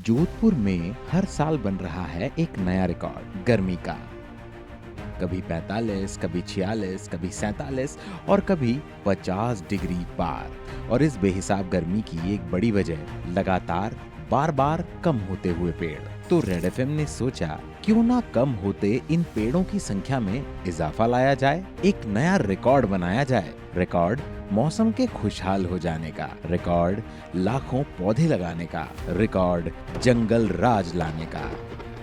जोधपुर में हर साल बन रहा है एक नया रिकॉर्ड गर्मी का। कभी 45, कभी 46, कभी 47 और कभी 50 डिग्री पार। और इस बेहिसाब गर्मी की एक बड़ी वजह लगातार बार बार कम होते हुए पेड़। तो रेड एफएम ने सोचा क्यों ना कम होते इन पेड़ों की संख्या में इजाफा लाया जाए, एक नया रिकॉर्ड बनाया जाए। रिकॉर्ड मौसम के खुशहाल हो जाने का, रिकॉर्ड लाखों पौधे लगाने का, रिकॉर्ड जंगल राज लाने का।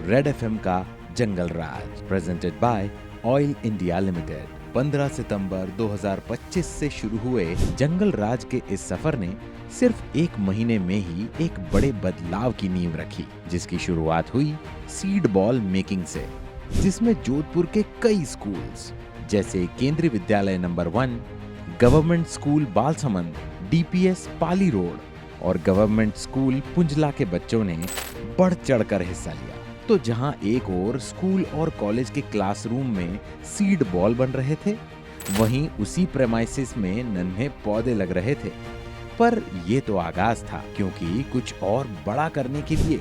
रेड एफएम का जंगल राज presented by oil India limited. 15 सितंबर 2025 से शुरू हुए जंगल राज के इस सफर ने सिर्फ एक महीने में ही एक बड़े बदलाव की नींव रखी, जिसकी शुरुआत हुई सीड बॉल मेकिंग से, जिसमें जोधपुर के कई स्कूल्स जैसे Kendriya Vidyalaya number 1, government school Balsamand, DPS Pali road और गवर्नमेंट स्कूल पुंजला के बच्चों ने बढ़ चढ़कर हिस्सा लिया। तो जहां एक ओर स्कूल और कॉलेज के क्लासरूम में सीड बॉल बन रहे थे, वहीं उसी प्रेमाइसिस में नन्हे पौधे लग रहे थे। पर ये तो आगाज था, क्योंकि कुछ और बड़ा करने के लिए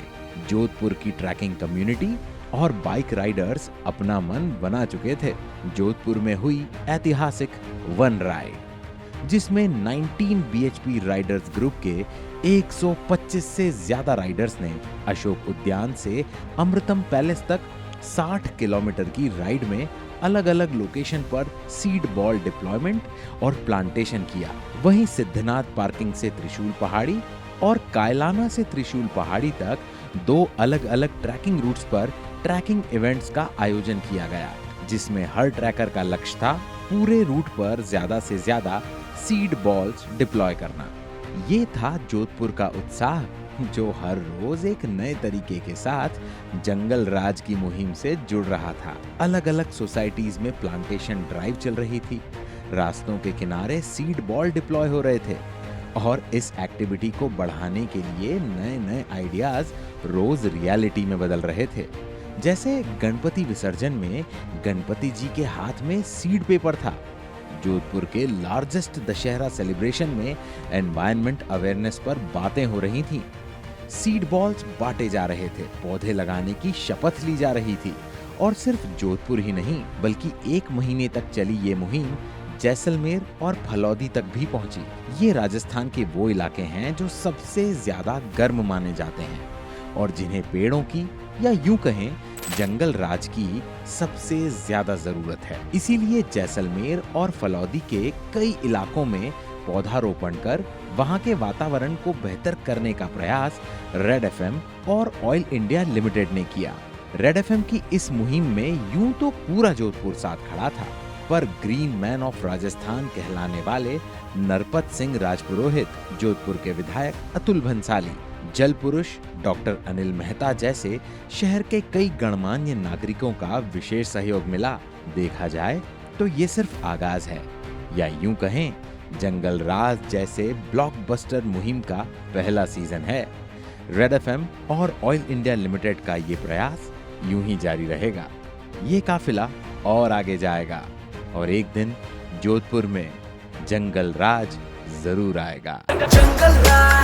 जोधपुर की ट्रैकिंग कम्युनिटी और बाइक राइडर्स अपना मन बना चुके थे। जोधपुर में हुई ऐतिहासिक वन राइड, जिसमें 19 बीएचपी राइडर्स ग्रुप के 125 से ज्यादा राइडर्स ने अशोक उद्यान से अमृतम पैलेस तक 60 किलोमीटर की राइड में अलग अलग लोकेशन पर सीड बॉल डिप्लॉयमेंट और प्लांटेशन किया। वहीं सिद्धनाथ पार्किंग से त्रिशूल पहाड़ी और कायलाना से त्रिशूल पहाड़ी तक 2 अलग अलग ट्रैकिंग रूट्स पर ट्रैकिंग इवेंट्स का आयोजन किया गया, जिसमें हर ट्रैकर का लक्ष्य था पूरे रूट पर ज्यादा से ज्यादा सीड बॉल्स डिप्लॉय करना। ये था जोधपुर का उत्साह, जो हर रोज एक नए तरीके के साथ जंगल राज की मुहिम से जुड़ रहा था। अलग अलग सोसाइटीज में प्लांटेशन ड्राइव चल रही थी, रास्तों के किनारे सीड बॉल डिप्लॉय हो रहे थे और इस एक्टिविटी को बढ़ाने के लिए नए नए आइडियाज रोज रियलिटी में बदल रहे थे। जैसे गणपति विसर्जन में गणपति जी के हाथ में सीड पेपर था। जोधपुर के लार्जेस्ट दशहरा सेलिब्रेशन में एनवायरनमेंट अवेयरनेस पर बातें हो रही थीं। सीड बॉल्स बांटे जा रहे थे, पौधे लगाने की शपथ ली जा रही थी। और सिर्फ जोधपुर ही नहीं, बल्कि 1 महीने तक चली ये मुहिम जैसलमेर और फलौदी तक भी पहुंची। ये राजस्थान के वो इलाके हैं जो सबसे ज्यादा गर्म माने जाते हैं और जिन्हें पेड़ों की, या यूं कहें जंगल राज की सबसे ज्यादा जरूरत है। इसीलिए जैसलमेर और फलौदी के कई इलाकों में पौधारोपण कर वहां के वातावरण को बेहतर करने का प्रयास रेड एफएम और ऑयल इंडिया लिमिटेड ने किया। रेड एफएम की इस मुहिम में यूं तो पूरा जोधपुर साथ खड़ा था, पर ग्रीन मैन ऑफ राजस्थान कहलाने वाले नरपत सिंह राजपुरोहित, जोधपुर के विधायक अतुल भंसाली, जल पुरुष डॉक्टर अनिल मेहता जैसे शहर के कई गणमान्य नागरिकों का विशेष सहयोग मिला। देखा जाए तो ये सिर्फ आगाज है, या यूं कहें जंगल राज जैसे ब्लॉकबस्टर मुहिम का पहला सीजन है। रेड एफएम और ऑयल इंडिया लिमिटेड का ये प्रयास यूं ही जारी रहेगा। ये काफिला और आगे जाएगा और एक दिन जोधपुर में जंगल राज जरूर आएगा। जंगल राज।